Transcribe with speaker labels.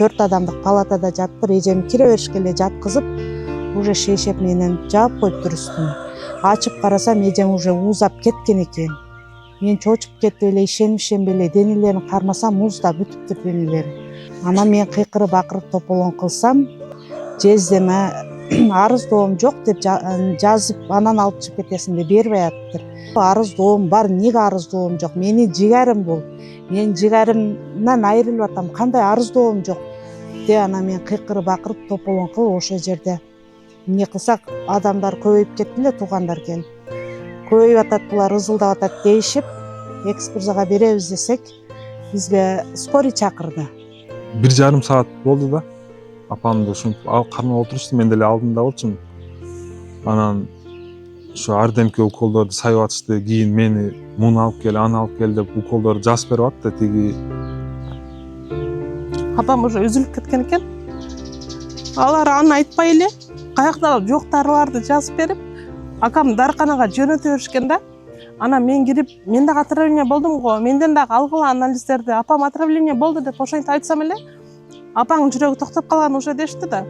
Speaker 1: 4 адамдык палатада жатыптыр. Эжем кире беришке эле жаткызып, уже шейшеп менен жаап коюптур үстүн. Ачып карасам, эжем уже уузап кеткен экен. Мен чочуп кетип эле ишенишемби эле, денелерин кармасам муздап бүтүптүр денелери. Анан мен кыйкырып акырып тополоң кылсам, жездеме арыздоом жок деп жазып, анан алып чыгып кетесиң деп бербей атыптыр. Арыздоом бар, эмнеге арыздоом жок? Менин жигарим бул. Мен жигаримден айрылып атам. Кандай арыздоом жок? Деп анан мен кыйкырып акырып тополоң кылып ошол жерде эмне кылсак, адамдар көбөйүп кетти эле, туугандар келип. Көбөйүп атат, булар ызылдап атат дейишип, экспертизага беребиз десек, бизге скорый чакырды.
Speaker 2: 1,5 саат болду да. Апамды ушинтип кармап отурчу, мен деле алдымда болчумун. Анан ошо ардемке уколдорду сайып атышты. Кийин мени муну алып кел, аны алып кел деп уколдорду жазып берип атты. Тиги
Speaker 3: апам уже үзүлүп кеткен экен. Алар аны айтпай эле каяктагы жоктарларды жазып берип, акам дарыканага жөнөтө беришкен да. Анан мен кирип, мен дагы отравление болдум го, менден дагы алгыла анализдерди. Апам отравление болду деп ошентип айтсам эле, апаңдын жүрөгү токтоп калган уже дешти да.